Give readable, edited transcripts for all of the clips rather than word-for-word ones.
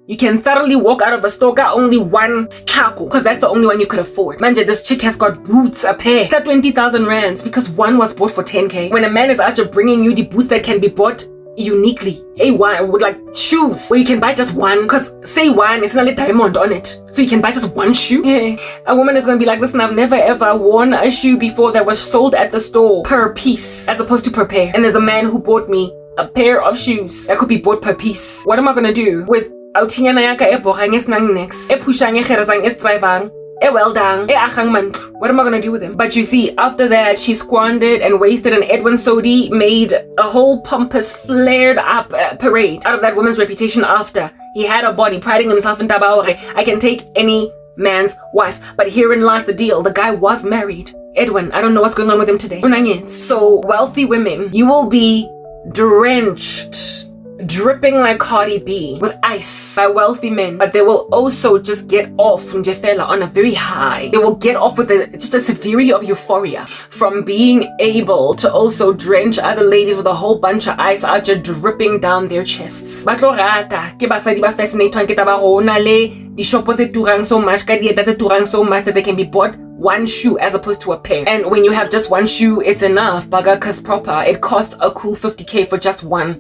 You can thoroughly walk out of a store, got only one taco, because that's the only one you could afford. Manja, this chick has got boots, a pair. It's at 20,000 rands because one was bought for 10k. When a man is out here bringing you the boots that can be bought uniquely, one with like shoes where you can buy just one, because say one, it's not a diamond on it, so you can buy just one shoe. Yeah, a woman is gonna be like, listen, I've never ever worn a shoe before that was sold at the store per piece as opposed to per pair. And there's a man who bought me a pair of shoes that could be bought per piece. What am I gonna do with autinyana yaka e bogang e snang next, e pushang e kherasang e strivang, e weldang, e agang mantlu? What am I gonna do with him? But you see, after that, she squandered and wasted, and Edwin Sodi made a whole pompous, flared up parade out of that woman's reputation after he had a body, priding himself in Tabaore. I can take any man's wife. But herein lies the deal. The guy was married. Edwin, I don't know what's going on with him today. So wealthy women, you will be drenched, dripping like Cardi B with ice by wealthy men, but they will also just get off from Jefela on a very high. They will get off with just a severity of euphoria from being able to also drench other ladies with a whole bunch of ice out just dripping down their chests. Batlo rata ke basadi ba fascinate ke taba rona le di shopo tse turang so much, ka dieta tse turang so much that they can be bought one shoe as opposed to a pair. And when you have just one shoe, it's enough, baga, cause proper it costs a cool 50k for just one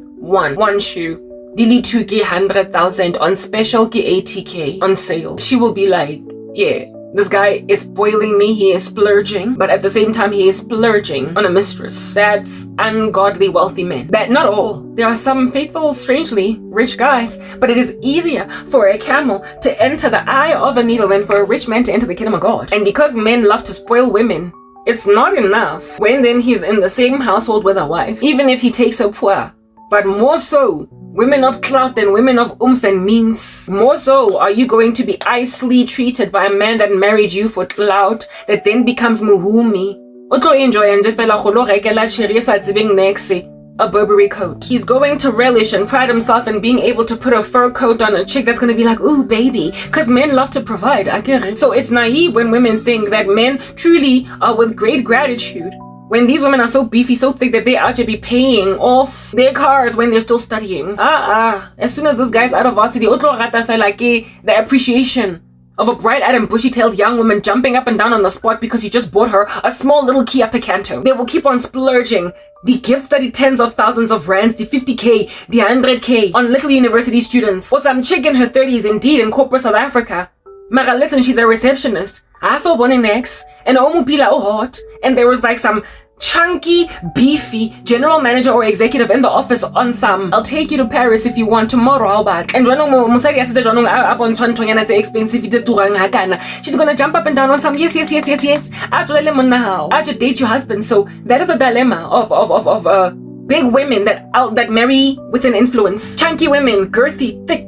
shoe. Dili 2k 100,000 on special ki 80k on sale. She will be like, yeah, this guy is spoiling me, he is splurging, but at the same time he is splurging on a mistress. That's ungodly wealthy men. That not all. There are some faithful, strangely rich guys, but it is easier for a camel to enter the eye of a needle than for a rich man to enter the kingdom of God. And because men love to spoil women, it's not enough when then he's in the same household with a wife, even if he takes her poor. But more so, women of clout and women of oomph and means. More so, are you going to be icily treated by a man that married you for clout, that then becomes muhumi? Otlo enjoy and jefela kholo rekela chirisa tsibeng next, a Burberry coat. He's going to relish and pride himself in being able to put a fur coat on a chick that's going to be like, ooh, baby, because men love to provide. I get it. So it's naive when women think that men truly are with great gratitude when these women are so beefy, so thick that they actually be paying off their cars when they're still studying. As soon as this guy's out of varsity, the appreciation of a bright-eyed and bushy-tailed young woman jumping up and down on the spot because you just bought her a small little Kia Picanto. They will keep on splurging the gifts that the tens of thousands of rands, the 50k, the 100k on little university students. Or some chick in her 30s, indeed, in corporate South Africa. Mara, listen, she's a receptionist. I saw one in X, and Omupila hot, and there was like some chunky, beefy general manager or executive in the office on some, I'll take you to Paris if you want tomorrow, how bad? And she's gonna jump up and down on some, yes. I just date your husband. So that is a dilemma of big women that marry with an influence. Chunky women, girthy, thick,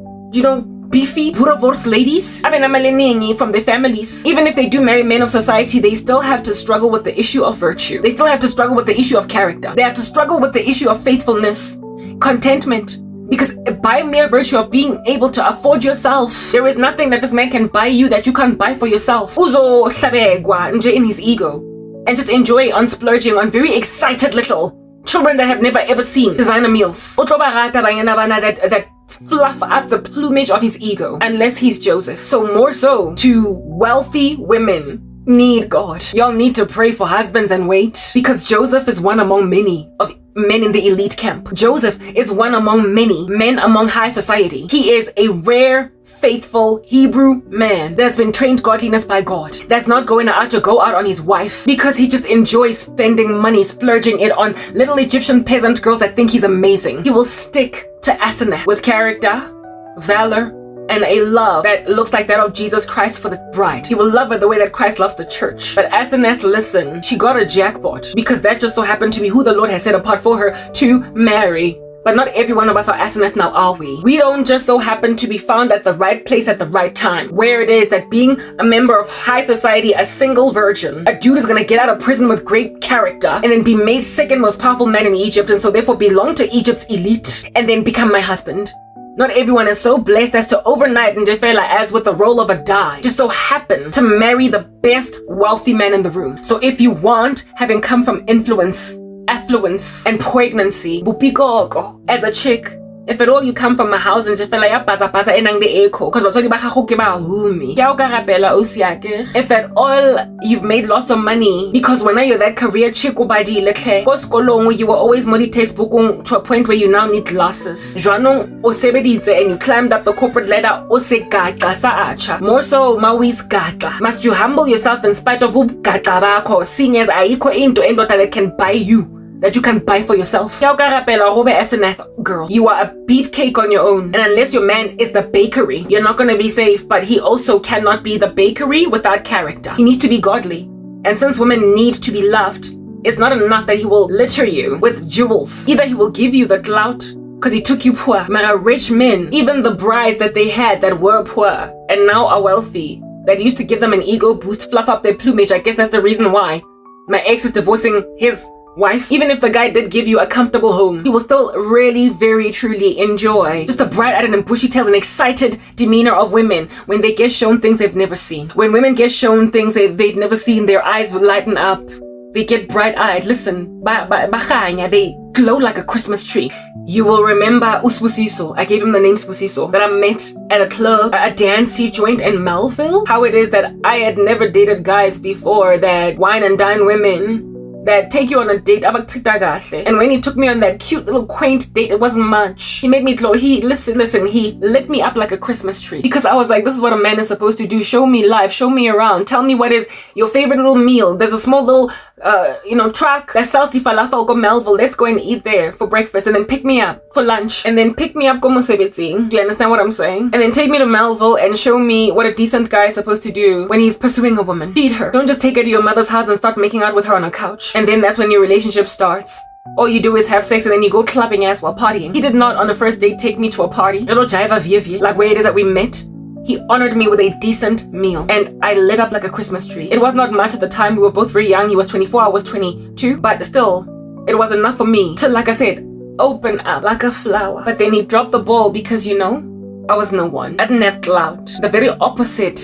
beefy, Buravors ladies, from their families. Even if they do marry men of society, they still have to struggle with the issue of virtue. They still have to struggle with the issue of character. They have to struggle with the issue of faithfulness, contentment. Because by mere virtue of being able to afford yourself, there is nothing that this man can buy you that you can't buy for yourself. Uzo sabegwa nje in his ego. And just enjoy on splurging on very excited little children that have never ever seen designer meals. That fluff up the plumage of his ego, unless he's Joseph. So more so, to wealthy women need God. Y'all need to pray for husbands and wait, because Joseph is one among many of men in the elite camp. Joseph is one among many men among high society. He is a rare, faithful Hebrew man that's been trained godliness by God, that's not going to go out on his wife because he just enjoys spending money, splurging it on little Egyptian peasant girls that think he's amazing. He will stick to Asenath with character, valor, and a love that looks like that of Jesus Christ for the bride. He will love her the way that Christ loves the church. But Asenath, listen, she got a jackpot because that just so happened to be who the Lord has set apart for her to marry. But not every one of us are Asenath now, are we? We don't just so happen to be found at the right place at the right time. Where it is that being a member of high society, a single virgin, a dude is gonna get out of prison with great character and then be made second most powerful man in Egypt, and so therefore belong to Egypt's elite and then become my husband. Not everyone is so blessed as to overnight in Jefela, as with the roll of a die, just so happen to marry the best wealthy man in the room. So if you want, having come from influence, affluence, and pregnancy, bupikoko, as a chick, If at all you come from a house and feel like baza enang the echo, because batswadi ba gago ke ba humi. If at all you've made lots of money, because when you're that career chick you were always multi textbook to a point where you now need glasses. Jwanong o sebeditse and you climbed up the corporate ladder o se gaga sa acha. More so mawis gaga. Must you humble yourself in spite of gaga bakho, seeing as aiko into endota that can buy you, that you can buy for yourself. As an girl, you are a beefcake on your own, and unless your man is the bakery, you're not gonna be safe. But he also cannot be the bakery without character. He needs to be godly, and since women need to be loved, it's not enough that he will litter you with jewels. Either he will give you the clout because he took you poor. Mara rich men, even the brides that they had that were poor and now are wealthy, that used to give them an ego boost, fluff up their plumage. I guess that's the reason why my ex is divorcing his wife. Even if the guy did give you a comfortable home, he will still really, very, truly enjoy just the bright-eyed and bushy-tailed and excited demeanor of women when they get shown things they've never seen. When women get shown things they've never seen, their eyes will lighten up. They get bright-eyed. Listen, they glow like a Christmas tree. You will remember Uspusiso. I gave him the name Spusiso, that I met at a club, a dancey joint in Melville. How it is that I had never dated guys before that wine and dine women, that take you on a date. And when he took me on that cute little quaint date, it wasn't much. He made me glow. He lit me up like a Christmas tree, because I was like, this is what a man is supposed to do. Show me life, show me around, tell me what is your favorite little meal. There's a small little truck that sells the falafel. Go Melville, let's go and eat there for breakfast, and then pick me up for lunch, and then pick me up go Mosebetsi. Do you understand what I'm saying? And then take me to Melville and show me what a decent guy is supposed to do when he's pursuing a woman. Feed her. Don't just take her to your mother's house and start making out with her on a couch. And then that's when your relationship starts. All you do is have sex and then you go clubbing ass while partying. He did not on the first date take me to a party. Like where it is that we met. He honored me with a decent meal, and I lit up like a Christmas tree. It was not much at the time. We were both very young. He was 24, I was 22, but still, it was enough for me to, like I said, open up like a flower. But then he dropped the ball because, I was no one. I didn't have clout. The very opposite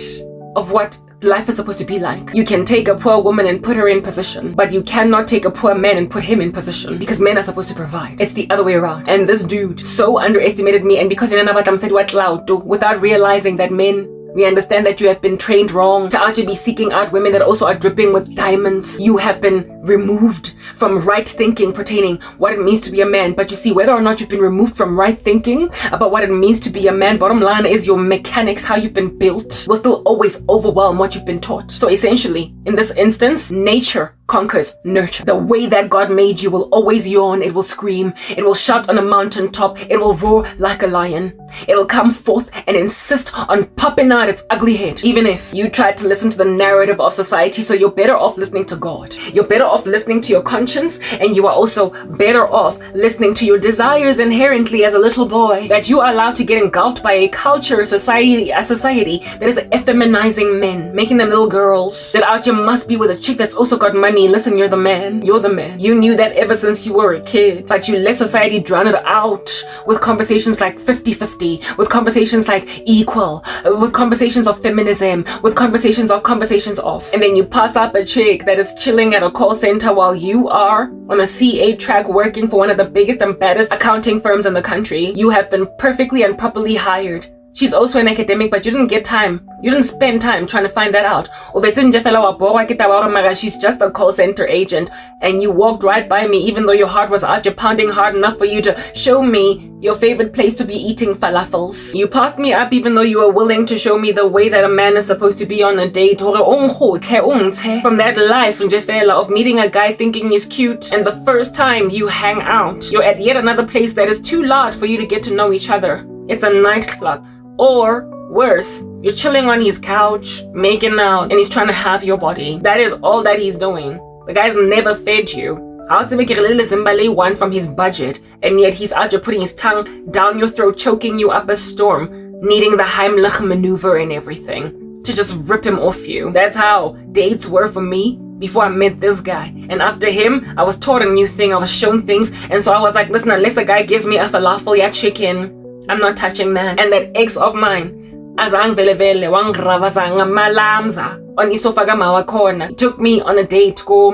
of what life is supposed to be like. You can take a poor woman and put her in position, but you cannot take a poor man and put him in position, because men are supposed to provide. It's the other way around. And this dude so underestimated me, and because said what clout, without realizing that men, we understand that you have been trained wrong to actually be seeking out women that also are dripping with diamonds. You have been removed from right thinking pertaining what it means to be a man. But you see, whether or not you've been removed from right thinking about what it means to be a man, bottom line is your mechanics, how you've been built, will still always overwhelm what you've been taught. So essentially, in this instance, nature conquers nurture. The way that God made you will always yawn, it will scream, it will shout on a mountaintop, it will roar like a lion. It will come forth and insist on popping out its ugly head, even if you try to listen to the narrative of society. So you're better off listening to God. You're better off listening to your conscience, and you are also better off listening to your desires inherently as a little boy, that you are allowed to get engulfed by a culture, a society that is effeminizing men, making them little girls, that out you must be with a chick that's also got money. Listen, you're the man. You're the man. You knew that ever since you were a kid, but you let society drown it out with conversations like 50-50, with conversations like equal, with conversations of feminism, with conversations off. And then you pass up a chick that is chilling at a call center while you are on a C8 track working for one of the biggest and baddest accounting firms in the country. You have been perfectly and properly hired. She's also an academic, but you didn't get time. You didn't spend time trying to find that out. She's just a call center agent, and you walked right by me even though your heart was out. You're pounding hard enough for you to show me your favorite place to be eating falafels. You passed me up even though you were willing to show me the way that a man is supposed to be on a date. From that life of meeting a guy thinking he's cute, and the first time you hang out, you're at yet another place that is too loud for you to get to know each other. It's a nightclub. Or worse, you're chilling on his couch, making out, and he's trying to have your body. That is all that he's doing. The guy's never fed you. Out to make a one from his budget, and yet he's out there putting his tongue down your throat, choking you up a storm, needing the Heimlich maneuver and everything to just rip him off you. That's how dates were for me before I met this guy. And after him, I was taught a new thing. I was shown things, and so I was like, listen, unless a guy gives me a falafel ya chicken, I'm not touching that. And that ex of mine, azang velevele wangravazanga malamza on isofagamawa corner, took me on a date go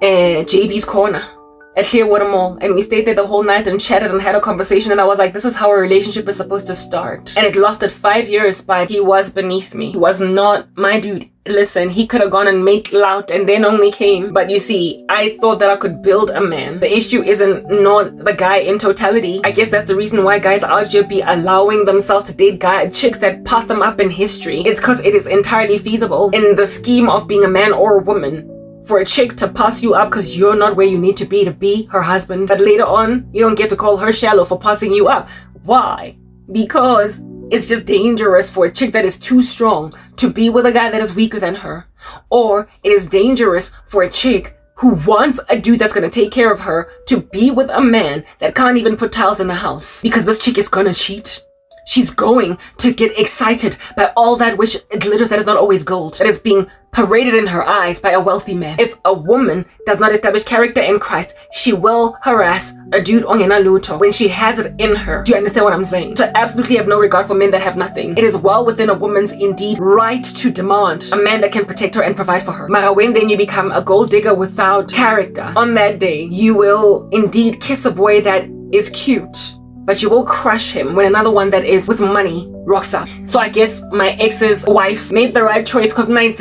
JB's corner. at Clearwater Mall, and we stayed there the whole night and chatted and had a conversation, and I was like, this is how a relationship is supposed to start. And it lasted 5 years, but he was beneath me. He was not my dude. Listen, he could have gone and made lout and then only came. But you see, I thought that I could build a man. The issue isn't not the guy in totality. I guess that's the reason why guys out here be allowing themselves to date chicks that pass them up in history. It's because it is entirely feasible in the scheme of being a man or a woman for a chick to pass you up because you're not where you need to be her husband. But later on, you don't get to call her shallow for passing you up. Why? Because it's just dangerous for a chick that is too strong to be with a guy that is weaker than her. Or it is dangerous for a chick who wants a dude that's going to take care of her to be with a man that can't even put tiles in the house. Because this chick is going to cheat. She's going to get excited by all that which glitters that is not always gold, that is being paraded in her eyes by a wealthy man. If a woman does not establish character in Christ, she will harass a dude on Luto when she has it in her. Do you understand what I'm saying? To absolutely have no regard for men that have nothing. It is well within a woman's indeed right to demand a man that can protect her and provide for her. Mara, when then you become a gold digger without character, on that day, you will indeed kiss a boy that is cute, but you will crush him when another one that is with money rocks up. So I guess my ex's wife made the right choice because from the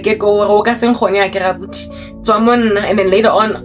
get-go, and then later on,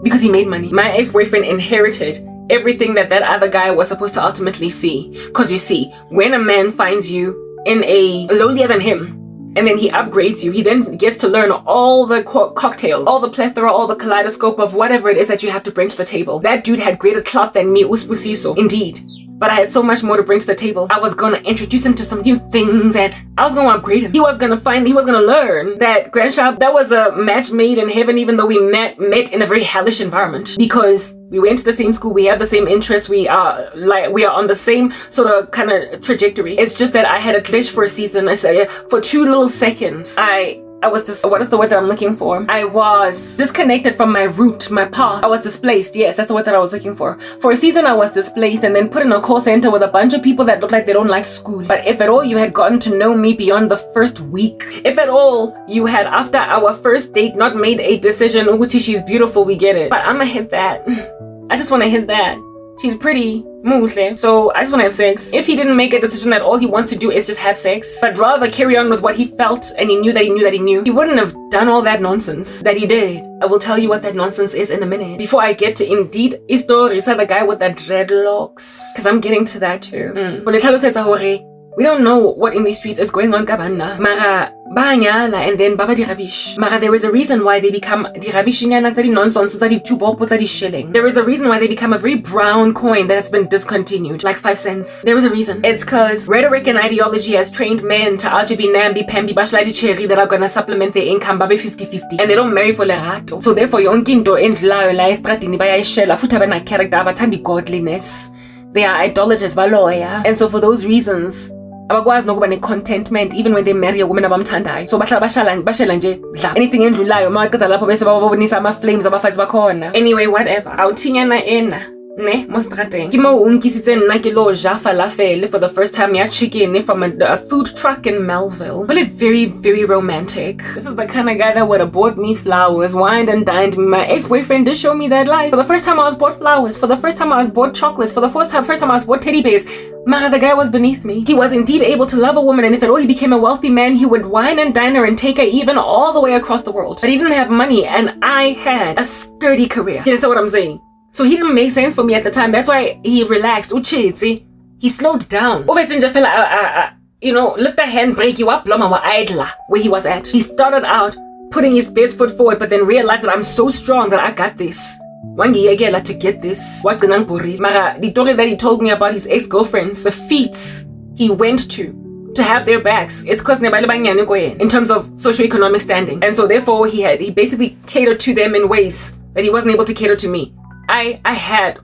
because he made money. My ex-boyfriend inherited everything that other guy was supposed to ultimately see. Because you see, when a man finds you in a lowlier than him, and then he upgrades you, he then gets to learn all the cocktail, all the plethora, all the kaleidoscope of whatever it is that you have to bring to the table. That dude had greater clout than me, uspusiso, indeed. But I had so much more to bring to the table. I was gonna introduce him to some new things, and I was gonna upgrade him. He was gonna learn that Grandshop, that was a match made in heaven, even though we met in a very hellish environment. Because we went to the same school, we have the same interests, we are on the same sort of kind of trajectory. It's just that I had a glitch for a season. I say for 2 little seconds, I was what is the word that I'm looking for? I was disconnected from my route, my path. I was displaced. Yes, that's the word that I was looking for. For a season, I was displaced and then put in a call center with a bunch of people that look like they don't like school. But if at all you had gotten to know me beyond the first week, if at all you had after our first date not made a decision, Uguchi, she's beautiful, we get it. But I'ma hit that. I just want to hit that. She's pretty, muhle. So I just want to have sex. If he didn't make a decision that all he wants to do is just have sex, but rather carry on with what he felt and he knew that he knew that he knew, he wouldn't have done all that nonsense that he did. I will tell you what that nonsense is in a minute. Before I get to indeed Istorisa, the guy with the dreadlocks, because I'm getting to that too. We don't know what in these streets is going on, Kabana. Mara banyala and then baba di rubbish. Mara, there is a reason why they become di rubbishinyana tadi nonsense tadi tubopo tadi shilling. There is a reason why they become a very brown coin that has been discontinued, like 5 cents. There is a reason. It's because rhetoric and ideology has trained men to aljibi nambi pambi bashladi cherry that are gonna supplement their income babe 50-50, and they don't marry for lerato. So therefore yonke into endlayo la estratini bayayishela futhi abana character abathandi godliness. They are idolaters baloya, and so for those reasons abakwazi nokuba ne-contentment even when they marry a woman abamthandayo. So bahlala bashela nje dla anything endlulayo maqeda lapho bese babonisa ama-flames abafazi bakhona. Anyway, whatever. Awuthinyana ena ne mo strateng ke mo unkisitse nna ke lo ja falafel for the first time ya chicken from a food truck in Melville. Really very, very romantic. This is the kind of guy that would have bought me flowers, wined and dined me. My ex-boyfriend did show me that life. For the first time I was bought flowers, for the first time I was bought chocolates, for the first time I was bought teddy bears. Mara, the guy was beneath me. He was indeed able to love a woman, and if at all he became a wealthy man, he would wine and dine her and take her even all the way across the world. But he didn't have money, and I had a sturdy career. You understand what I'm saying? So he didn't make sense for me at the time. That's why he relaxed. Uchitsi. He slowed down. Lift a hand, break you up, where he was at. He started out putting his best foot forward, but then realized that I'm so strong that I got this. To get this. Mara, the story that he told me about his ex-girlfriends, the feats he went to have their backs, it's because in terms of socioeconomic standing. And so therefore he basically catered to them in ways that he wasn't able to cater to me. I had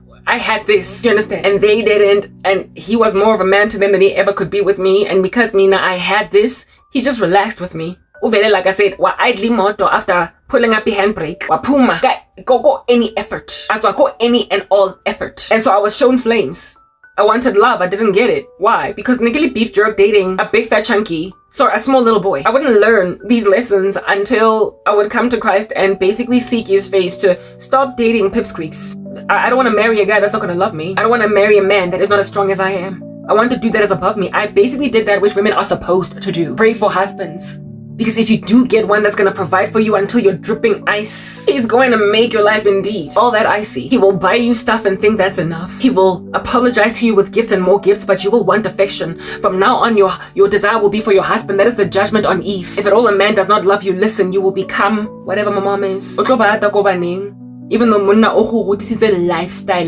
this, you understand? And they didn't, and he was more of a man to them than he ever could be with me. And because I had this, he just relaxed with me. Like I said, wa idly moto after pulling up the handbrake. Wa puma. Go any effort. Go any and all effort. And so I was shown flames. I wanted love. I didn't get it. Why? Because niggly beef jerk dating a big fat chunky, sorry, a small little boy. I wouldn't learn these lessons until I would come to Christ and basically seek his face to stop dating pipsqueaks. I don't want to marry a guy that's not going to love me. I don't want to marry a man that is not as strong as I am. I want to do that as above me. I basically did that which women are supposed to do. Pray for husbands. Because if you do get one that's going to provide for you until you're dripping ice, he's going to make your life indeed all that icy. He will buy you stuff and think that's enough. He will apologize to you with gifts and more gifts, but you will want affection. From now on, your desire will be for your husband. That is the judgment on Eve. If at all a man does not love you, listen, you will become whatever my mom is. Even though munna ohu, this is a lifestyle,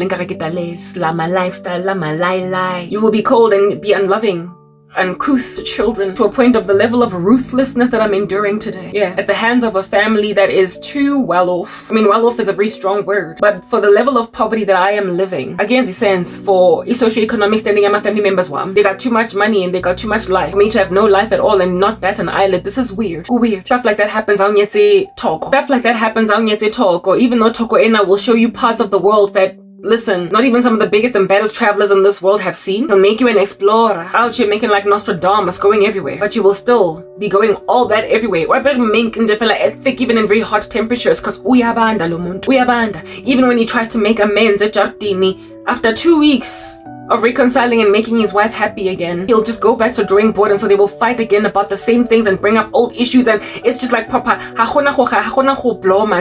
you will be cold and be unloving. Uncouth children to a point of the level of ruthlessness that I'm enduring today. Yeah, at the hands of a family that is too well off. I mean, well off is a very strong word, but for the level of poverty that I am living, against the sense for socioeconomic standing of my family members, they got too much money and they got too much life. For me to have no life at all and not bat an eyelid, this is weird. Weird. Stuff like that happens on Yetse Talk. Stuff like that happens on Yetse Talk, or even though Toko Ena will show you parts of the world that, listen, not even some of the biggest and baddest travelers in this world have seen. He'll make you an explorer. Out here making like Nostradamus, going everywhere. But you will still be going all that everywhere. Why better make thick even in very hot temperatures? Because uyabanda lo muntu. Uyabanda. Even when he tries to make amends at Jardini, after 2 weeks of reconciling and making his wife happy again, he'll just go back to drawing board, and so they will fight again about the same things and bring up old issues, and it's just like papa,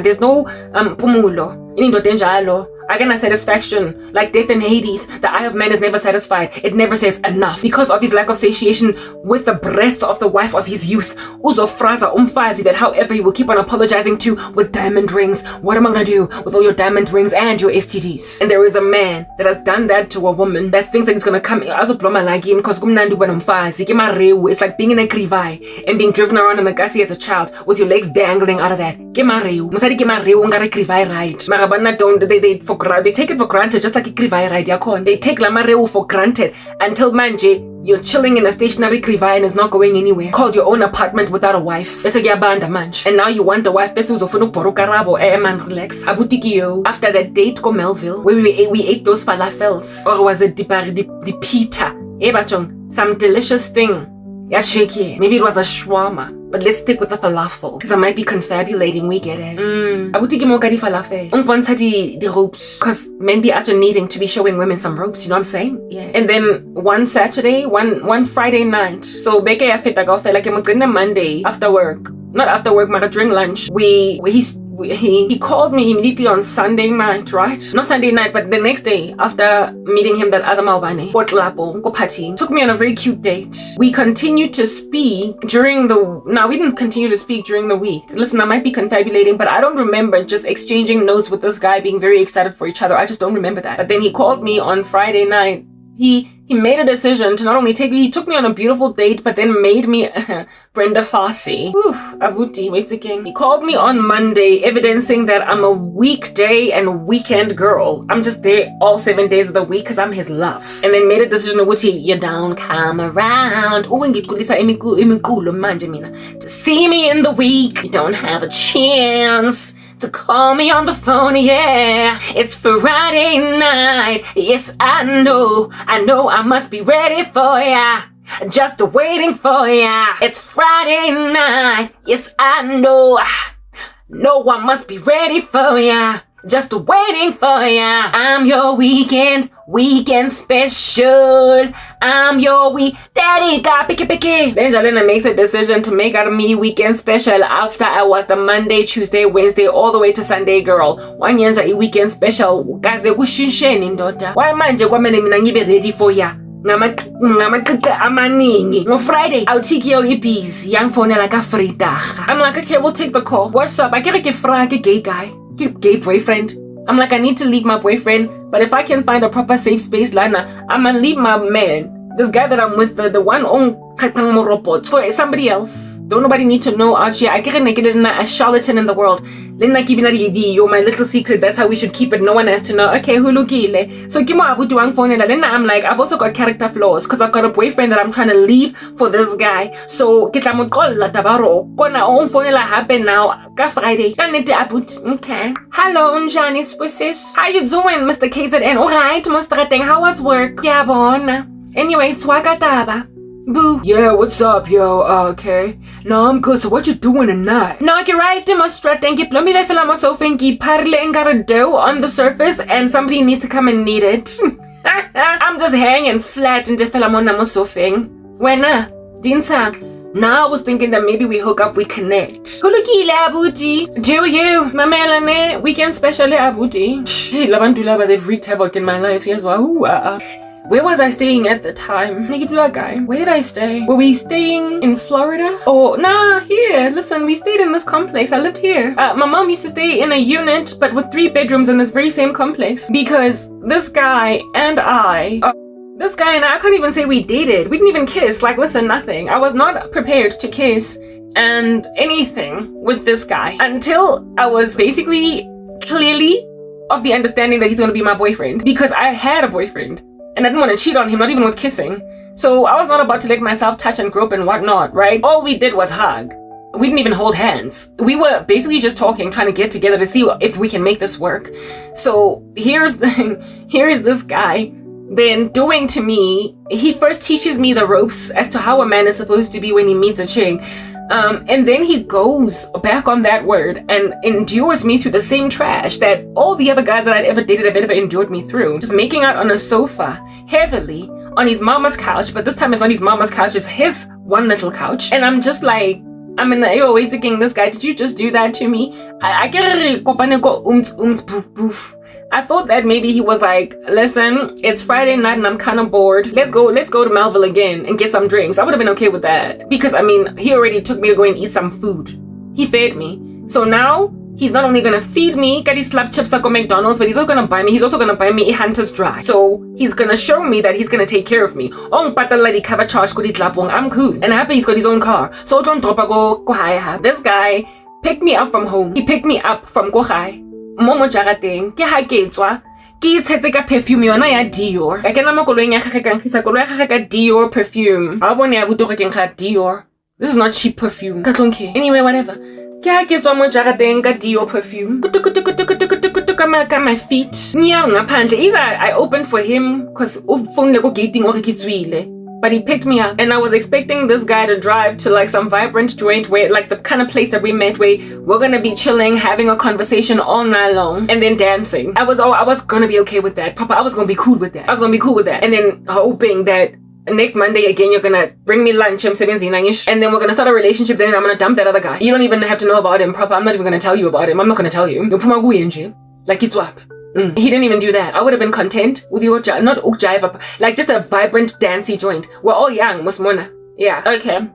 there's no pumulo. Again, satisfaction, like death and Hades, the eye of man is never satisfied. It never says enough. Because of his lack of satiation with the breasts of the wife of his youth, uzofraza umfazi, that however he will keep on apologizing to with diamond rings. What am I gonna do with all your diamond rings and your STDs? And there is a man that has done that to a woman that thinks that it's gonna come azobloma like him because it's like being in a krivai and being driven around in the gussie as a child with your legs dangling out of that. They take it for granted, just like a krivai ride yakon. They take lamareu for granted until manje you're chilling in a stationary krivai and it's not going anywhere. Called your own apartment without a wife. And now you want a wife. Man, relax. After that date go Melville, where we ate those falafels, or was it the pita? Some delicious thing. Yeah, shaky. Maybe it was a shawarma. But let's stick with the falafel, because I might be confabulating, we get it. Abuti mo kari falafel. The ropes. Because men be actually needing to be showing women some ropes, you know what I'm saying? Yeah. And then one Saturday, one Friday night. So beke ya feta go like Monday after work. Not after work, but during lunch. He called me immediately on Sunday night, right? Not Sunday night, but the next day after meeting him, that other Maubane, took me on a very cute date. We continued to speak we didn't continue to speak during the week. Listen, I might be confabulating, but I don't remember just exchanging notes with this guy being very excited for each other. I just don't remember that. But then he called me on Friday night. He made a decision to not only he took me on a beautiful date, but then made me Brenda Fassi. Abuti, wait again. He called me on Monday, evidencing that I'm a weekday and weekend girl. I'm just there all 7 days of the week because I'm his love. And then made a decision, Abuti, you don't come around. To see me in the week, you don't have a chance to call me on the phone, yeah. It's Friday night, yes, I know I must be ready for ya, just waiting for ya. It's Friday night, yes, I know I must be ready for ya, just waiting for ya. I'm your weekend special. I'm your daddy got picky. Then Jalena makes a decision to make out of me weekend special after I was the Monday, Tuesday, Wednesday, all the way to Sunday girl. 1 year's a weekend special. Guys, they wushinsheni ndoda. Why manje kwamene mina ngibe ready for ya? Ngamakaka amaningi. On Friday, I'll take your EPs. Young phone like a Friday. I'm like, okay, we'll take the call. What's up? I get a frag, a gay guy. Gay boyfriend. I'm like, I need to leave my boyfriend, but if I can find a proper safe space, Lana, I'm gonna leave my man. This guy that I'm with, the one on for somebody else. Don't nobody need to know out here. I get a charlatan in the world. You're my little secret. That's how we should keep it. No one has to know. Okay, hulukile. So I'm like, I've also got character flaws because I've got a boyfriend that I'm trying to leave for this guy. So happen now. Friday. Okay. Hello, Njani Swissis. How you doing, Mr. KZN? Alright, Mr. How was work? Yeah, bon. Anyway, swagataba. Boo. Yeah, what's up, yo? Okay. No, I'm good. So what you doing tonight? No, you're right, Demonstrate. Thank you. Plummy feel I'm so thinky. Parle and got a dough on the surface, and somebody needs to come and knead it. I'm just hanging flat in the Philamon so thing. When Dinsa. Now I was thinking that maybe we hook up, we connect. Hulukile abuti. Do you? Mamelane. Weekend special abuti. Hey, Labantulaba, they've wreaked havoc in my life. Here's why. Where was I staying at the time? Guy. Where did I stay? Were we staying in Florida? Oh, nah, here. Listen, we stayed in this complex. I lived here. My mom used to stay in a unit, but with 3 bedrooms in this very same complex. Because this guy and I can't even say we dated. We didn't even kiss. Like, listen, nothing. I was not prepared to kiss and anything with this guy until I was basically clearly of the understanding that he's going to be my boyfriend. Because I had a boyfriend. And I didn't want to cheat on him, not even with kissing. So I was not about to let myself touch and grope and whatnot, right? All we did was hug. We didn't even hold hands. We were basically just talking, trying to get together to see if we can make this work. So here's this guy then doing to me. He first teaches me the ropes as to how a man is supposed to be when he meets a chick. And then he goes back on that word and endures me through the same trash that all the other guys that I'd ever dated have ever endured me through. Just making out on a sofa, heavily, on his mama's couch, but this time it's not his mama's couch, it's his one little couch. And I'm just like, I'm in the air always thinking, this guy, did you just do that to me? I thought that maybe he was like, listen, it's Friday night and I'm kind of bored. Let's go to Melville again and get some drinks. I would have been okay with that. Because, I mean, he already took me to go and eat some food. He fed me. So now, he's not only going to feed me, get his slap chips like on McDonald's, but he's also going to buy me. He's also going to buy me a Hunter's Dry. So, he's going to show me that he's going to take care of me. I'm cool. And happy he's got his own car. So, don't drop a go. This guy picked me up from home. He picked me up from Kohai. Momo jarateng ke ha ke tswa ke itshetse ka perfume yona ya Dior ka kena mo koloing ya gagwe ka nkisa koloi ya gagwe ka Dior perfume ha bone ya buto ke nkga Dior. This is not cheap perfume ka tlonke. Anyway, whatever, ke ha ke tswa mo jarateng ka Dior perfume ka my feet nya ngaphandle. Either I opened for him cause phone le go gating o re ke tswile. But he picked me up and I was expecting this guy to drive to like some vibrant joint where like the kind of place that we met where we're gonna be chilling, having a conversation all night long and then dancing. I was gonna be okay with that. Papa, I was gonna be cool with that. And then hoping that next Monday again you're gonna bring me lunch and then we're gonna start a relationship, then I'm gonna dump that other guy. You don't even have to know about him, Papa. I'm not even gonna tell you about him. I'm not gonna tell you. Like it's swap. He didn't even do that. I would have been content with your not jive, like just a vibrant dancey joint. We're all young, Musmona. Yeah, okay.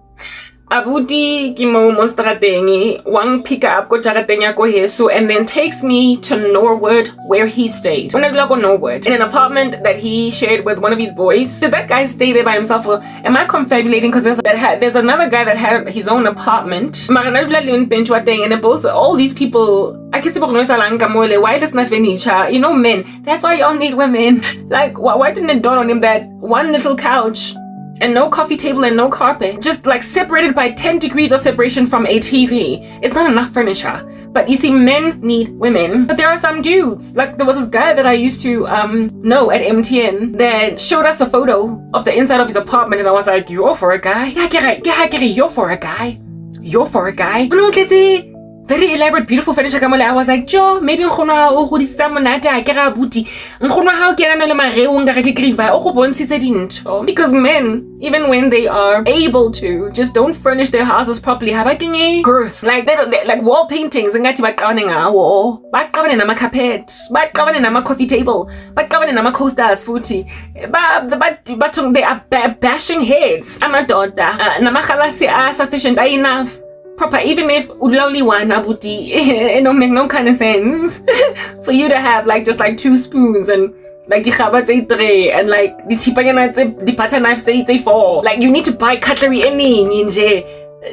Abuti kimo mostratengi one pick up go jaratenya go hesu and then takes me to Norwood where he stayed. When I go Norwood in an apartment that he shared with one of his boys. Did that guy stay there by himself? Or am I confabulating? Because there's another guy that had his own apartment. And then both all these people, I guess why does not furniture? You know, men. That's why y'all need women. Like why didn't it dawn on him that one little couch and no coffee table and no carpet, just like separated by 10 degrees of separation from a TV, it's not enough furniture. But you see, men need women. But there are some dudes, like there was this guy that I used to know at MTN that showed us a photo of the inside of his apartment and I was like, you're for a guy? You're for a guy? You're for a guy? Very elaborate, beautiful furniture. I was like, Joe, maybe because men, even when they are able to, just don't furnish their houses properly. Have a girth, like like wall paintings and wall, carpet, coffee table, coasters, footy, but they are bashing heads. I'm a daughter. Sufficient enough. Proper, even if only one abuti, it don't make no kind of sense for you to have like just like 2 spoons and like the khabat 3 and like the chipanyana the butter knife 4. Like you need to buy cutlery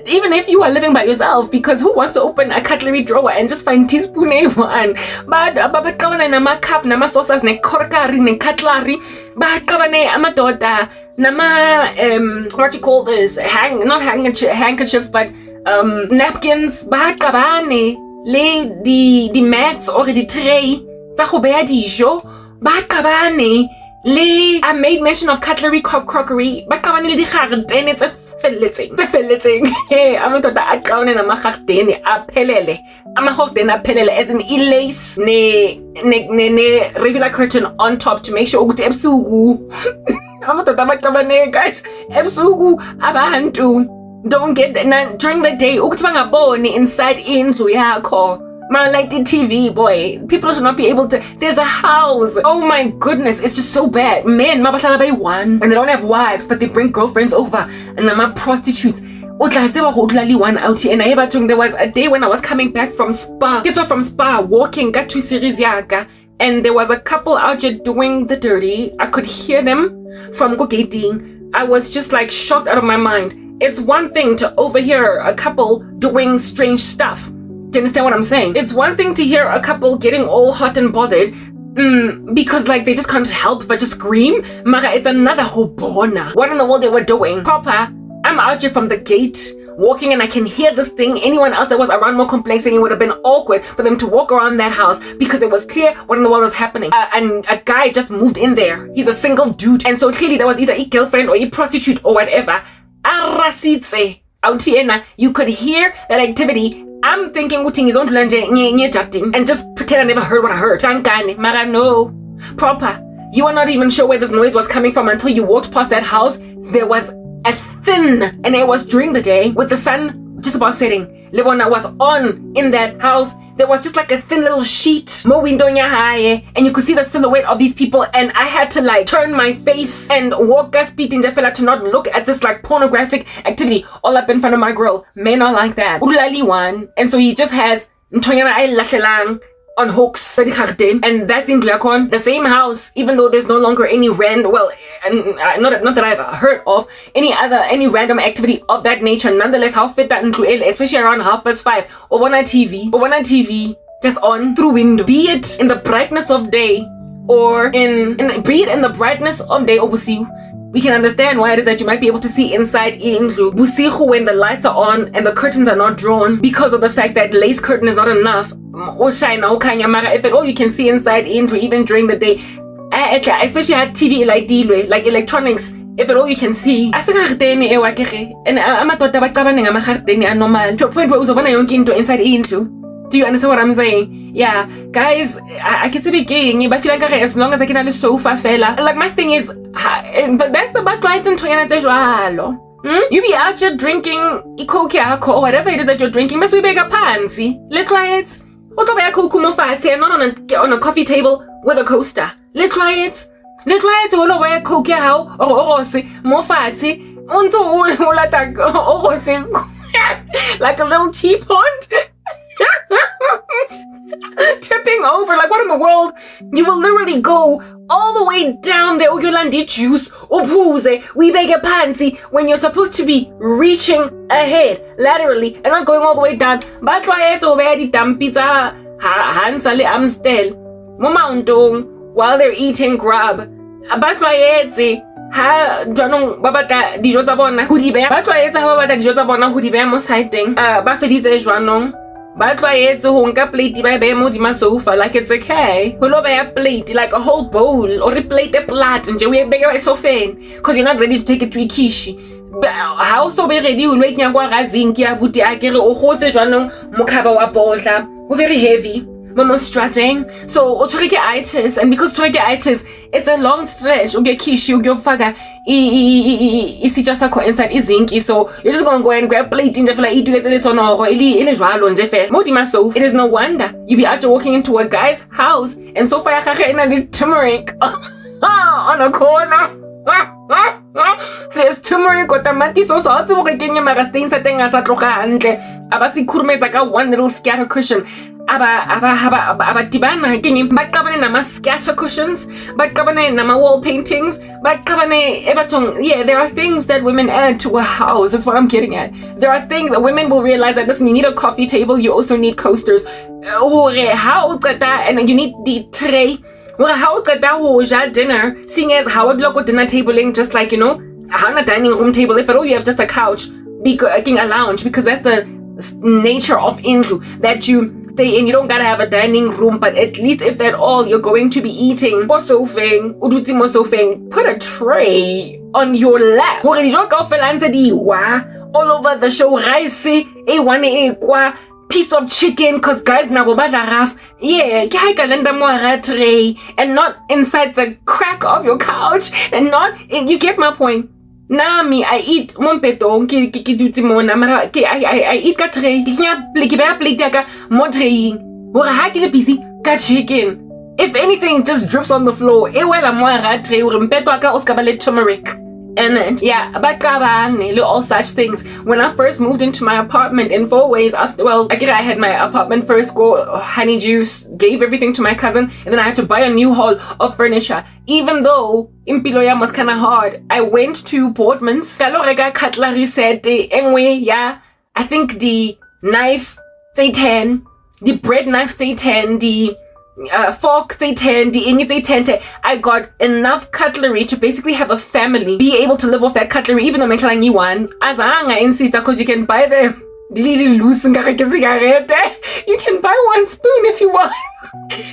even if you are living by yourself, because who wants to open a cutlery drawer and just find teaspoon A1? But kabane nama cup, nama sauces, ne korkari, ne cutlery, but kabane amadoda, nama what you call this? Not handkerchiefs, but napkins, but kabane le the mats or the tray, tsa go beya dijo, but kabane le I made mention of cutlery, crockery, but kabane le di garden, it's a filleting. Hey, I'm not that account and I'm a hartene a pelele. I'm a horten a pelele as an lace ne regular curtain on top to make sure good ebsugu. I'm not that guys. Ebsugu abantu. Don't get during the day. Ukutbanga bone inside into yako. Man, like the TV, boy. People should not be able to. There's a house. Oh my goodness, it's just so bad. Men, one, and they don't have wives, but they bring girlfriends over, and I'm a prostitutes. One out here, and I ever told there was a day when I was coming back from spa. Get off from spa, walking, got to series yaga, and there was a couple out here doing the dirty. I could hear them from gating. I was just like shocked out of my mind. It's one thing to overhear a couple doing strange stuff. Do you understand what I'm saying? It's one thing to hear a couple getting all hot and bothered because like they just can't help but just scream. Mara, it's another hobona. What in the world they were doing? Proper, I'm out here from the gate walking and I can hear this thing. Anyone else that was around more complexing, it would have been awkward for them to walk around that house because it was clear what in the world was happening. And a guy just moved in there. He's a single dude. And so clearly there was either a girlfriend or a prostitute or whatever. Arasitse. You could hear that activity. I'm thinking is on and just pretend I never heard what I heard. Mara, no. Proper. You are not even sure where this noise was coming from until you walked past that house. There was a thin, and it was during the day with the sun just about setting. Lebona was on in that house. There was just like a thin little sheet, mo window and you could see the silhouette of these people, and I had to like turn my face and walk a speed in the fella to not look at this like pornographic activity all up in front of my grill. Men are like that. And so he just has on hooks, and that's in Duyakon, the same house, even though there's no longer any not that I've heard of any random activity of that nature. Nonetheless, how fit that into especially around 5:30 or one TV just on through window, be it in the brightness of day or be it in the brightness of day or busiku. We can understand why it is that you might be able to see inside indlu busiku when the lights are on and the curtains are not drawn, because of the fact that lace curtain is not enough. If at all you can see inside indlu even during the day, especially at TV like electronics. If at all you can see, and normal to a point where inside indlu. Do you understand what I'm saying? Yeah, guys, I can see gay, but I feel like as long as I can on the sofa, fella. Like my thing is, but that's the backlights and you be out here drinking coke or whatever it is that you're drinking. Must we beg a pansy? Little lights. What about a coke not on a coffee table with a coaster? Little lights. All away coke or more fatty. Like a little teapot. Tipping over, like what in the world? You will literally go all the way down there, Oyolandi juice, Opuze, we beg a pansy, when you're supposed to be reaching ahead laterally and not going all the way down. But why it's already damn pizza, Hansale Amstel, Momoundong, while they're eating grub. But why it's ha jwanong ba batla dijo tsa bona ho di beha ba tlaetse ha ba batla dijo tsa bona ho di beha mo side-eng ba feditse jwanong ba tlaetse ho nka plate ba beha mo di ma sofa like it's okay ho lo beha plate like a whole bowl or a plate plat nje we bega sofeng because you're not ready to take it to ikishi. How so be ready ho lo iknya kwa razing ke abuti a kere o gotse jwanong mokhaba wa botla ho very heavy. Mama stretching, so itis, and because itis, it's a long stretch. Okay, kish you go faga just inside zinky, so you're just gonna go and grab plate in the fly eat it is on it is no wonder you be out walking into a guy's house and so far in turmeric on a corner. There's turmeric or tamati sauce also kenya mara stains sa tenga sa tloga hantle aba si khurumetsaka one little scatter cushion. abadibana kenye baqabane nama-scatter cushions, baqabane nama-wall paintings, baqabane ebatong. Yeah, there are things that women add to a house. That's what I'm getting at. There are things that women will realize that, listen, you need a coffee table, you also need coasters. And you need the tray. How dinner, seeing as how would look dinner tabling, just like, you know, a dining room table. If at all you have just a couch, a lounge, because that's the nature of indlu, that you stay in. You don't gotta have a dining room, but at least if at all you're going to be eating, put a tray on your lap. All over the show, rice, piece of chicken, cause guys now rough. Yeah, tray, and not inside the crack of your couch, and not. You get my point. Nah, me, I eat mompeto, I eat ka tray, chicken. If anything just drips on the floor, turmeric. And then, yeah, all such things. When I first moved into my apartment in 4 ways, I had my apartment first, honeydew, gave everything to my cousin, and then I had to buy a new haul of furniture. Even though Impiloyam was kind of hard, I went to Portman's, cutlery set, anyway, yeah, I think the knife, say 10, the bread knife, say 10, the fork, say 10, the ingot, say 10. I got enough cutlery to basically have a family be able to live off that cutlery, even though I'm telling you one. As I insist, because you can buy the little loose and you can buy one spoon if you want.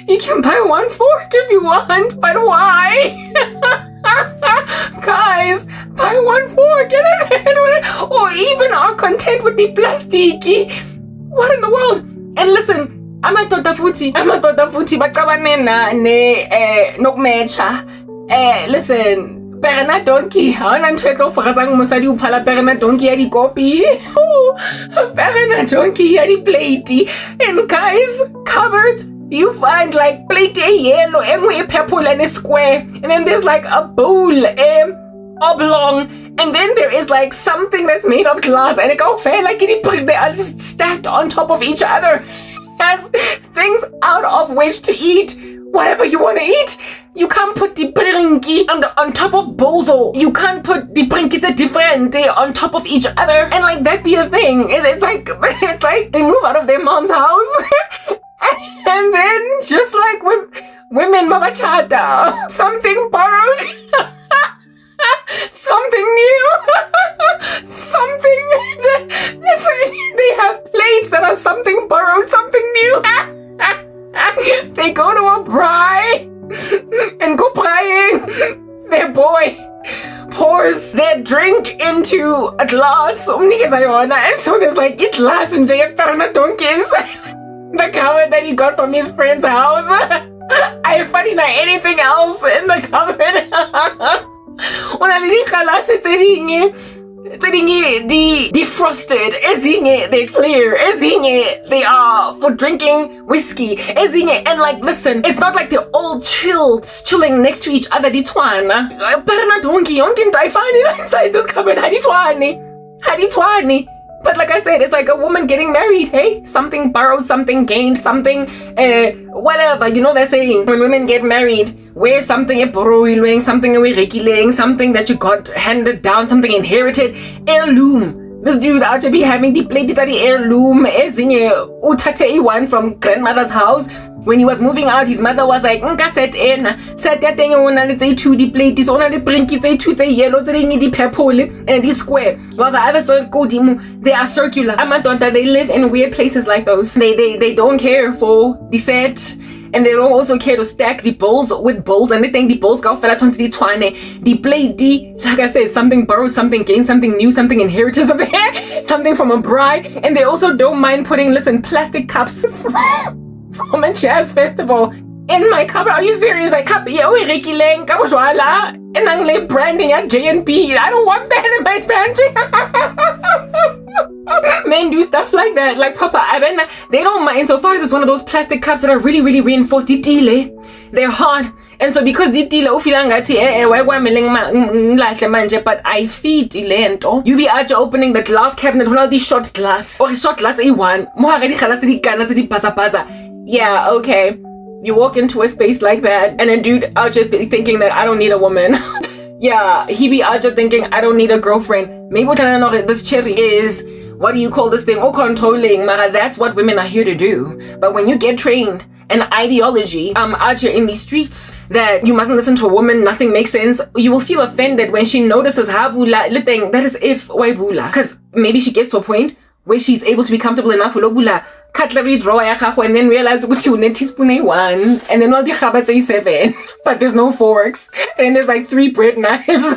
You can buy one fork if you want, but why? Guys, buy one fork or even are content with the plastic. What in the world? And listen, amadoda futhi baqabane nokumecha. Listen, perena donkey hona ntho e tlo fogasang mosadi o phala perena donkey ya dikopi, perena donkey ya di-plate. And guys, cupboards, you find like plate yellow, enngwe purple and a square, and then there's like a bowl oblong, and then there is like something that's made of glass, and it go fair like they are just stacked on top of each other. Has things out of which to eat whatever you want to eat. You can't put the brinki on top of bozo. You can't put the brinkita different on top of each other, and like that be a thing. It's like they move out of their mom's house and then just like with women mabachata, something borrowed. Something new. Something they have plates that are something borrowed, something new. They go to a braai and go braaiing. Their boy pours their drink into a glass. And so there's like a glass and donkeys. The cupboard that he got from his friend's house. I find anything else in the cupboard. Defrosted, they're clear, they are for drinking whiskey, and like, listen, it's not like they're all chilling next to each other. I find it inside this cupboard. But like I said, it's like a woman getting married, hey? Something borrowed, something gained, something, whatever. You know they're saying, when women get married, wear something something something that you got handed down, something inherited, heirloom. This dude out to be having the plate, the heirloom, one from grandmother's house. When he was moving out, his mother was like, set that thing on and say two the plate, this on the brink, say two say yellow, the purple, and this square. While the other they are circular. They live in weird places like those. They don't care for the set. And they don't also care to stack the bowls with bowls, and they think the bowls go for that one to the plate, like I said, something borrowed, something gained, something new, something inherited, something from a bride. And they also don't mind putting, plastic cups from a jazz festival. in my cupboard. Are you serious? Like, cupboard, yeah, we rekileng, kabojwala, and I'm like branding at J&B. I don't want that in my pantry. Men do stuff like that, like proper. I mean, they don't mind so far as it's one of those plastic cups that are really, really reinforced. They're hard, and so because but I feed lento. You be actually opening the glass cabinet, one of these short glass or short glass A1. Yeah, okay. You walk into a space like that, and a dude out just be thinking that I don't need a woman. Yeah, he be out just thinking I don't need a girlfriend. Maybe what I know this cherry is, what do you call this thing? Oh, controlling. Mara, that's what women are here to do. But when you get trained an ideology out here in these streets that you mustn't listen to a woman, nothing makes sense, you will feel offended when she notices habula liteng. That is if waibula, because maybe she gets to a point where she's able to be comfortable enough with obula cutlery drawer and then realize ukuthi une teaspoon A1 and then all the khabats A7, but there's no forks and there's like 3 bread knives.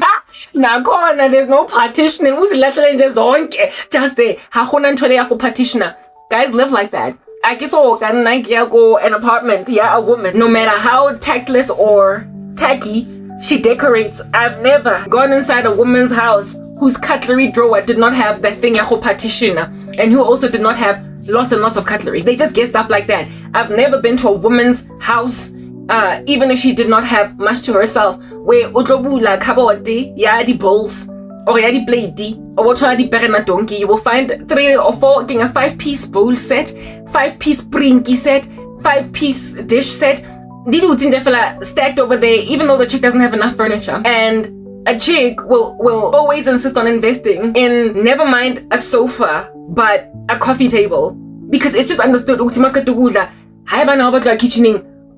Nakhona there's no partitioning. Uzilahlele nje zonke just there. Hakuna ntwele yakho partitioner. Guys live like that. I guess an apartment, yeah, a woman, no matter how tactless or tacky she decorates. I've never gone inside a woman's house whose cutlery drawer did not have that thing yakho partitioner and who also did not have lots and lots of cutlery. They just get stuff like that. I've never been to a woman's house, even if she did not have much to herself, where utlobula kabawati ya di bowls or ya di plate or what di perena donkey. You will find 3 or 4 getting a 5-piece bowl set, 5-piece prinky set, 5-piece dish set. Didu fella stacked over there, even though the chick doesn't have enough furniture. And a chick will always insist on investing in, never mind a sofa, but a coffee table, because it's just understood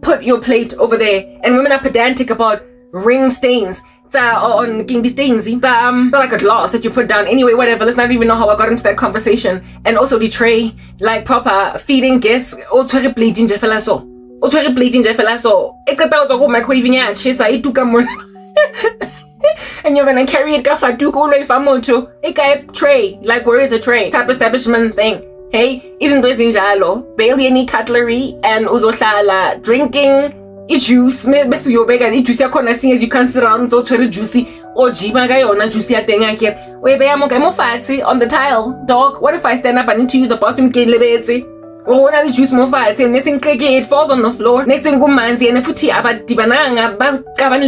put your plate over there. And women are pedantic about ring stains on king stains, like a glass that you put down. Anyway, whatever, let's not even know how I got into that conversation. And also the tray, like proper feeding guests, and you're gonna carry it tray, like where is a tray type establishment thing. Hey, isn't this injalo? Barely any cutlery and uzohlala drinking juice. Best you bega juice yakona seeing as you can't sit around so juicy or jima gayona juicy thing I get. We be mo fatty on the tile, dog. What if I stand up and need to use the bathroom Oh, the juice more fast and next thing it falls on the floor. Next thing gumanzi and futhi about dibananga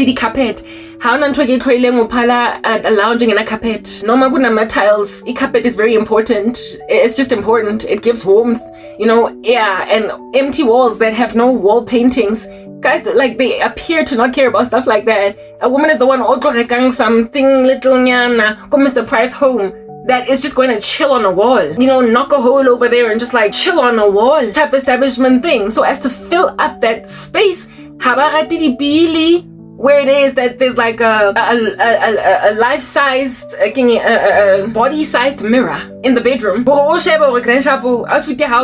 the carpet. How nan get trailing upala lounging in a carpet. No maguna tiles. A carpet is very important. It's just important. It gives warmth, you know. Yeah, and empty walls that have no wall paintings. Guys, like, they appear to not care about stuff like that. A woman is the one something little nyana go Mr. Price home that is just going to chill on a wall, you know, knock a hole over there and just like chill on a wall type establishment thing. So as to fill up that space, where it is that there's like a life-sized, body-sized mirror in the bedroom. How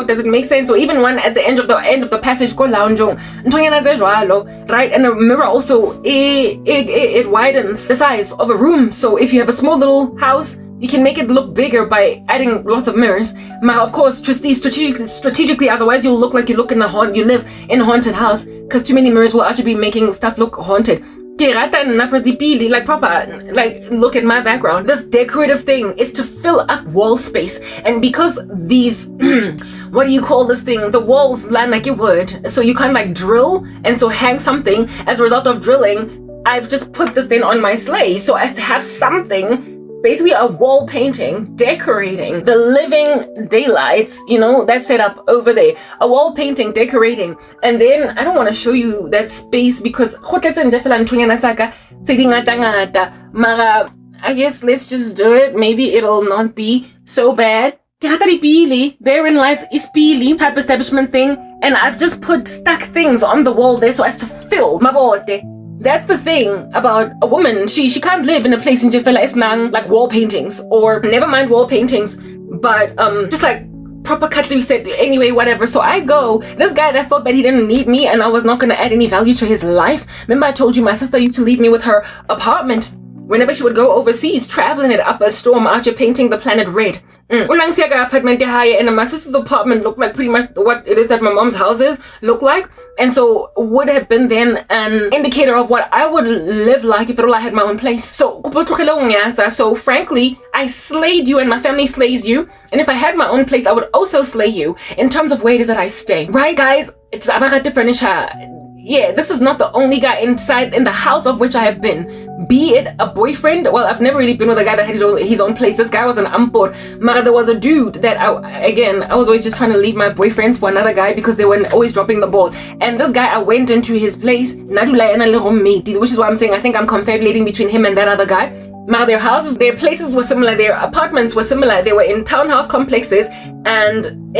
does it make sense? Or even one at the end of the passage, go lounge, right? And the mirror also it widens the size of a room. So if you have a small little house, you can make it look bigger by adding lots of mirrors. Of course, strategically, otherwise you'll look like you live in a haunted house, because too many mirrors will actually be making stuff look haunted. Like proper, like look at my background. This decorative thing is to fill up wall space, and because these what do you call this thing? The walls land like a wood, so you can't like drill and so hang something. As a result of drilling, I've just put this thing on my sleigh so as to have something. Basically a wall painting decorating the living daylights, you know, that's set up over there. A wall painting decorating. And then I don't want to show you that space because I guess let's just do it. Maybe it'll not be so bad. Therein lies ispili type establishment thing. And I've just stuck things on the wall there so as to fill mabote. That's the thing about a woman. She can't live in a place in Jefela Esnang like wall paintings, or never mind wall paintings, but just like proper cutlery set. Anyway, whatever. So I go, this guy that thought that he didn't need me and I was not going to add any value to his life. Remember I told you my sister used to leave me with her apartment whenever she would go overseas, traveling it up a storm after painting the planet red. Unang siya ka apartment high, and my sister's apartment looked like pretty much what it is that my mom's houses look like, and so would have been then an indicator of what I would live like if I had my own place. So frankly, I slayed you and my family slays you, and if I had my own place, I would also slay you in terms of where it is that I stay. Right, guys? It's about different. Yeah, this is not the only guy inside in the house of which I have been. Be it a boyfriend. Well, I've never really been with a guy that had his own place. This guy was an ampor. Mara, there was a dude that I was always just trying to leave my boyfriends for another guy because they were always dropping the ball. And this guy, I went into his place, which is why I'm saying I think I'm confabulating between him and that other guy. Mara, their houses, their places were similar, their apartments were similar. They were in townhouse complexes, and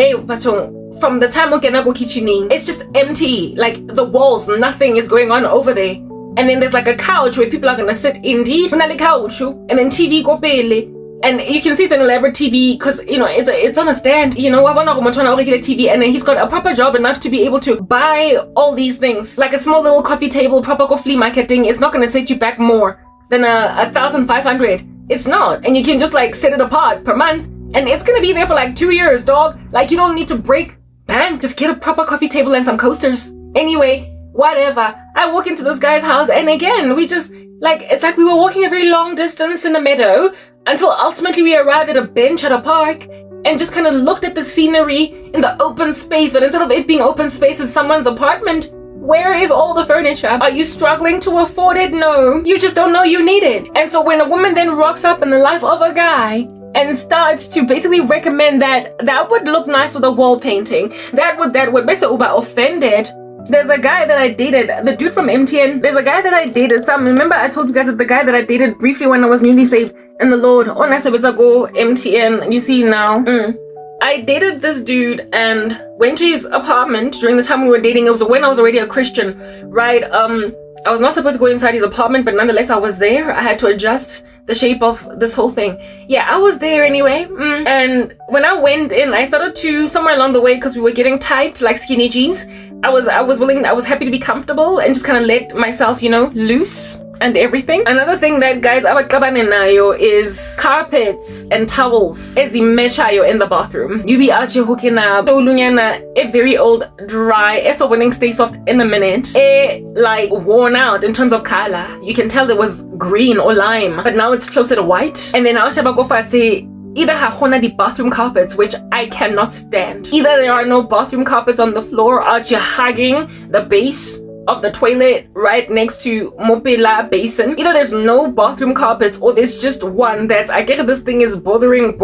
from the time it's just empty, like the walls, nothing is going on over there. And then there's like a couch where people are gonna sit indeed, and then TV go pele, and you can see it's an elaborate TV because it's on a stand. TV, and he's got a proper job enough to be able to buy all these things, like a small little coffee table, proper flea marketing. It's not gonna set you back more than 1,500. It's not, and you can just like set it apart per month, and it's gonna be there for like 2 years, dog. Like you don't need to break bank, just get a proper coffee table and some coasters. Anyway, whatever. I walk into this guy's house, and again, we just it's like we were walking a very long distance in a meadow until ultimately we arrived at a bench at a park and just kind of looked at the scenery in the open space. But instead of it being open space in someone's apartment, where is all the furniture? Are you struggling to afford it? No, you just don't know you need it. And so when a woman then rocks up in the life of a guy and starts to basically recommend that would look nice with a wall painting, that would basically uba offended. There's a guy that I dated, the dude from MTN. There's a guy that I dated. Remember I told you guys that the guy that I dated briefly when I was newly saved in the Lord. On go MTN. You see now. I dated this dude and went to his apartment during the time we were dating. It was when I was already a Christian, right? I was not supposed to go inside his apartment, but nonetheless I was there. I had to adjust the shape of this whole thing. Yeah, I was there anyway. And when I went in, I started to, somewhere along the way, because we were getting tight like skinny jeans, I was happy to be comfortable and just kind of let myself, loose and everything. Another thing that guys abakabanenayo is carpets and towels ezimechayo in the bathroom. You be out here hooking up a very old dry so winning stay soft in a minute, like worn out in terms of color. You can tell it was green or lime, but now it's closer to white. And then I'll say either hahona the bathroom carpets, which I cannot stand. Either there are no bathroom carpets on the floor, or you're hugging the base of the toilet right next to Mopela basin. Either there's no bathroom carpets, or there's just one that's, I get this thing is bordering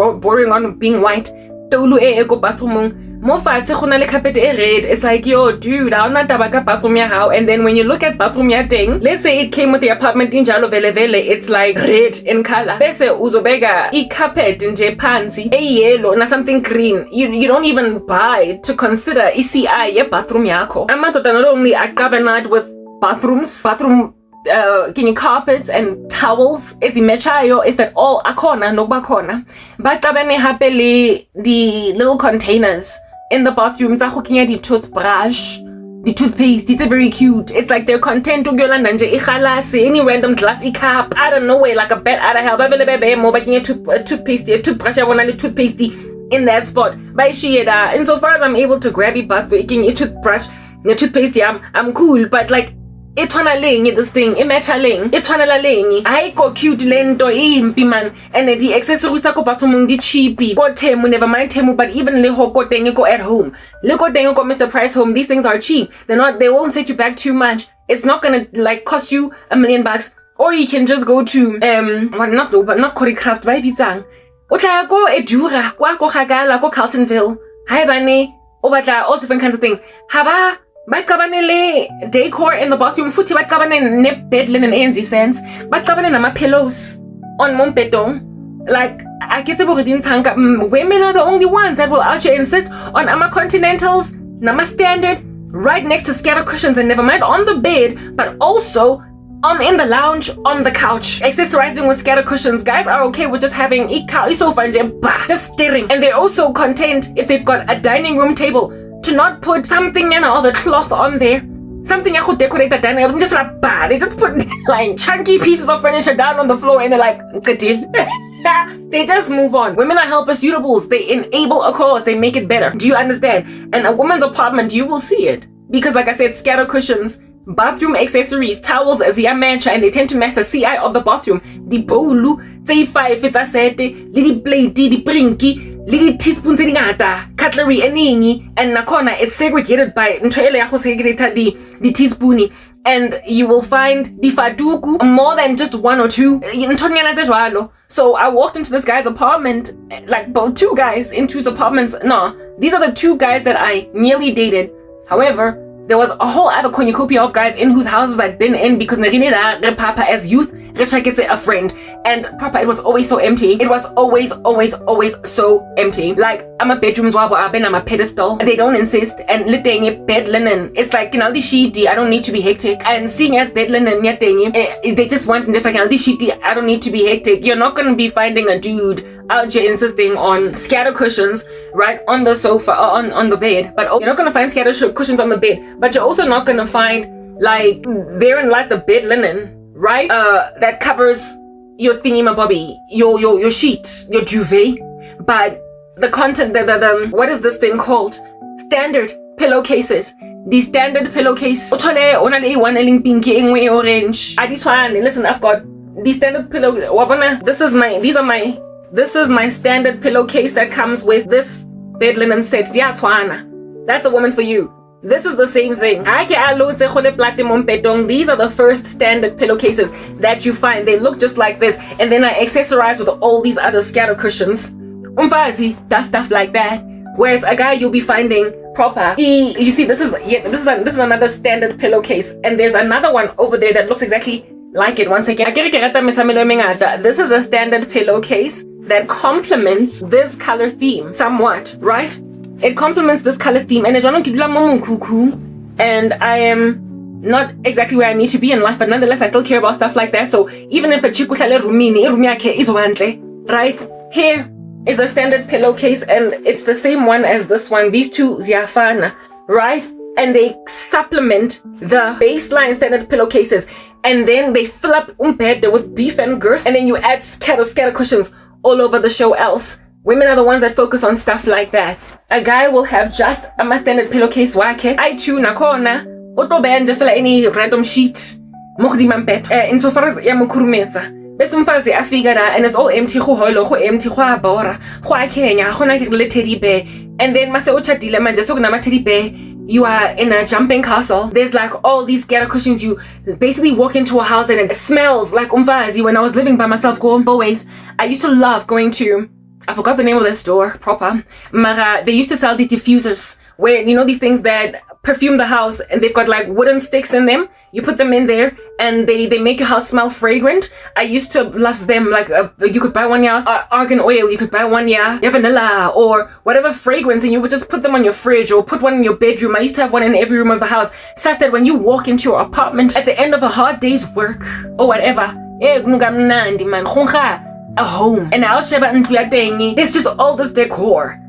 on being white. Tolu go bathroom. Carpet red. It's like, yo, dude, how not tabaka bathroom ya how? And then when you look at bathroom ya thing, let's say it came with the apartment in Jalo Vele, it's like red in color. Bese uzobega I carpet in Japansi, a yellow, na something green. You don't even buy to consider ECI ya bathroom yako. I'm not only a cabinet with bathroom carpets and towels ezimechayo, if at all akona no bakona. But happily the little containers in the bathroom tsa hooking at the toothbrush, the toothpaste. It's very cute. It's like they're content to go any random glass cup out of nowhere, like a bat out of hell. A toothpaste, a toothbrush, I want a toothpaste in that spot. By Shieda. Insofar as I'm able to grab it bath making a toothbrush, a toothpaste, I'm cool, but like it's this thing, it's I go cute lento impi man, and the accessories go bathroom the cheapy. Go temu, never mind temu, but even le hoko thing go at home. Look what go Mr. Price home. These things are cheap. They won't set you back too much. It's not gonna like cost you $1 million. Or you can just go to not Choreographed by Pizang. Utla go edura, go Hagala, go Carltonville. Hi bane, all different kinds of things. Haba Bakabanele decor in the bathroom, futhi bakabane ne bed linen enzi sense. Bakabane nama pillows on mompetong. Like I guess women are the only ones that will actually insist on ama continentals, nama standard, right next to scatter cushions, and never mind on the bed, but also in the lounge, on the couch, accessorizing with scatter cushions. Guys are okay with just having just staring, and they're also content if they've got a dining room table to not put something or the cloth on there something I could decorate that down. They just put like chunky pieces of furniture down on the floor and they're like, good deal. They just move on. Women are helper suitables. They enable a cause. They make it better. Do you understand? And a woman's apartment, you will see it. Because like I said, scatter cushions, bathroom accessories, towels, ziyamatcha, and they tend to match the CI of the bathroom. The bowl, tse 5 it's a set, little plate, the brinky, little teaspoon tse dingata, cutlery eningi, and nakona it's segregated by the teaspoon. And you will find the faduku more than just one or two. So I walked into this guy's apartment, like both two guys into his apartments. No, these are the two guys that I nearly dated. However, there was a whole other cornucopia of guys in whose houses I'd been in because papa as youth, a friend. And papa, it was always so empty. It was always so empty. Like, I'm a bedroom zwabo, I'm a pedestal. They don't insist. And litting bed linen. It's like, I don't need to be hectic. And seeing as bed linen, they just want different. I don't need to be hectic. You're not going to be finding a dude out here insisting on scatter cushions right on the sofa or on the bed. But you're not going to find scatter cushions on the bed. But you're also not going to find, like, therein lies the bed linen, right? That covers your thingy-mabobby, your sheet, your duvet. But the content, the what is this thing called? Standard pillowcases. The standard pillowcase. Orange. Listen, I've got the standard pillow. This is my standard pillowcase that comes with this bed linen set. That's a woman for you. This is the same thing. These are the first standard pillowcases that you find. They look just like this, and then I accessorize with all these other scatter cushions. That's stuff like that. Whereas a guy you'll be finding proper. You see, this is another standard pillowcase, and there's another one over there that looks exactly like it. Once again, this is a standard pillowcase that complements this color theme somewhat, right? It complements this color theme, and I am not exactly where I need to be in life, but nonetheless I still care about stuff like that. So even if a chiku right? Here is a standard pillowcase, and it's the same one as this one. These two ziyafana, right? And they supplement the baseline standard pillowcases, and then they fill up umbed with beef and girth, and then you add scatter cushions all over the show else. Women are the ones that focus on stuff like that. A guy will have just a standard pillowcase wake. I too nakona otobende fela any random sheet. Insofar as yamukurumetsa. Besumfazi afigara, and it's all empty empty bora. Kenya teddy bear. And then mase ochadile manje sokunama teddy bear. You are in a jumping castle. There's like all these scatter cushions. You basically walk into a house and it smells like umfazi. When I was living by myself, always, I used to love going to, I forgot the name of the store proper. Mara, they used to sell the diffusers where, these things that perfume the house, and they've got like wooden sticks in them. You put them in there and they make your house smell fragrant. I used to love them. Like you could buy one argan oil, you could buy one vanilla or whatever fragrance, and you would just put them on your fridge or put one in your bedroom. I used to have one in every room of the house, such that when you walk into your apartment at the end of a hard day's work or whatever, a home, and there's just all this decor,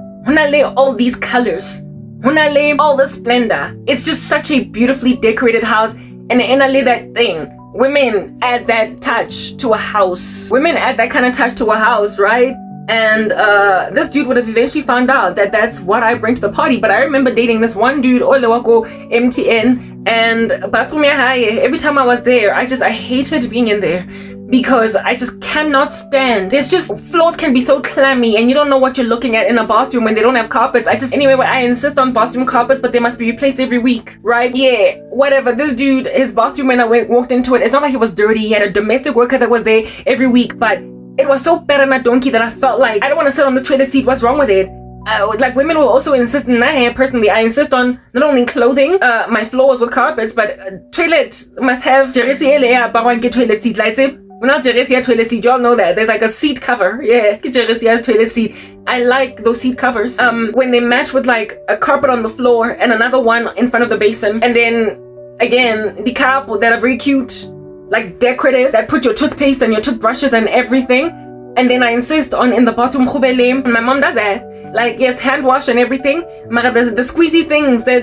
all these colors, all the splendor. It's just such a beautifully decorated house, and that thing. Women add that touch to a house. Women add that kind of touch to a house, right? And this dude would have eventually found out that that's what I bring to the party. But I remember dating this one dude, Olewako MTN, and every time I was there, I hated being in there because I just cannot stand. There's just, floors can be so clammy and you don't know what you're looking at in a bathroom when they don't have carpets. I insist on bathroom carpets, but they must be replaced every week, right? Yeah, whatever. This dude, his bathroom, when I walked into it, it's not like it was dirty. He had a domestic worker that was there every week, but it was so perana donkey that I felt like I don't want to sit on this toilet seat. What's wrong with it? Like women will also insist, personally, I insist on not only clothing my floors with carpets, but toilet must have toilet seat lights. We're not toilet seat, y'all know that. There's like a seat cover. Yeah, toilet seat. I like those seat covers. When they match with like a carpet on the floor and another one in front of the basin. And then again, the cup that are very cute, like decorative, that put your toothpaste and your toothbrushes and everything. And then I insist on in the bathroom, my mom does that. Like, yes, hand wash and everything. The squeezy things, the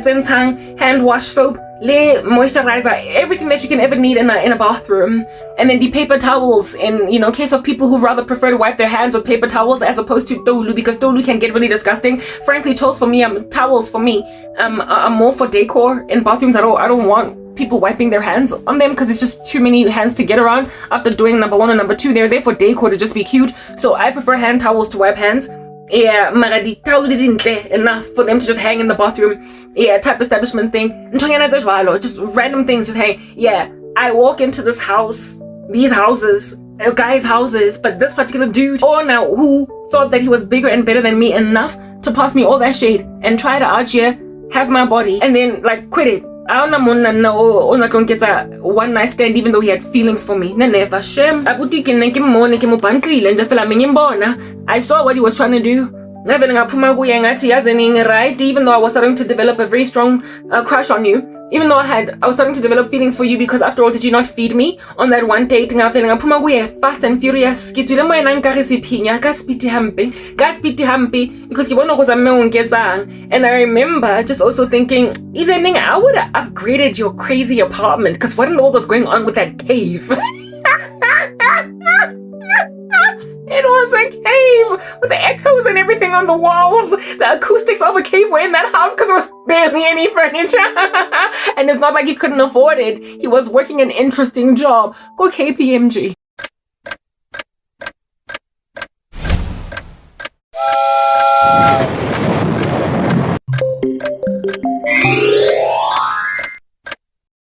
hand wash soap, le moisturizer, everything that you can ever need in a bathroom. And then the paper towels in, you know, case of people who rather prefer to wipe their hands with paper towels as opposed to tolu, because tolu can get really disgusting. Frankly, towels for me, towels for me, are more for decor in bathrooms. I don't want people wiping their hands on them because it's just too many hands to get around after doing number 1 and number 2. They're there for decor to just be cute. So I prefer hand towels to wipe hands. Yeah, mara di towel didn't enough for them to just hang in the bathroom. Yeah, type establishment thing. Just random things just hang. Yeah, I walk into this house, these houses, guys' houses, but this particular dude, now who thought that he was bigger and better than me enough to pass me all that shade and try to out here have my body and then like quit it. I don't get a one night stand even though he had feelings for me. Never shame. I saw what he was trying to do. Right, even though I was starting to develop a very strong crush on you. Even though I was starting to develop feelings for you because after all, did you not feed me on that one date? Fast and furious. Because and I remember just also thinking, even I would have upgraded your crazy apartment because what in the world was going on with that cave? It was a cave with the echoes and everything on the walls. The acoustics of a cave were in that house because there was barely any furniture. And it's not like he couldn't afford it. He was working an interesting job. Go KPMG.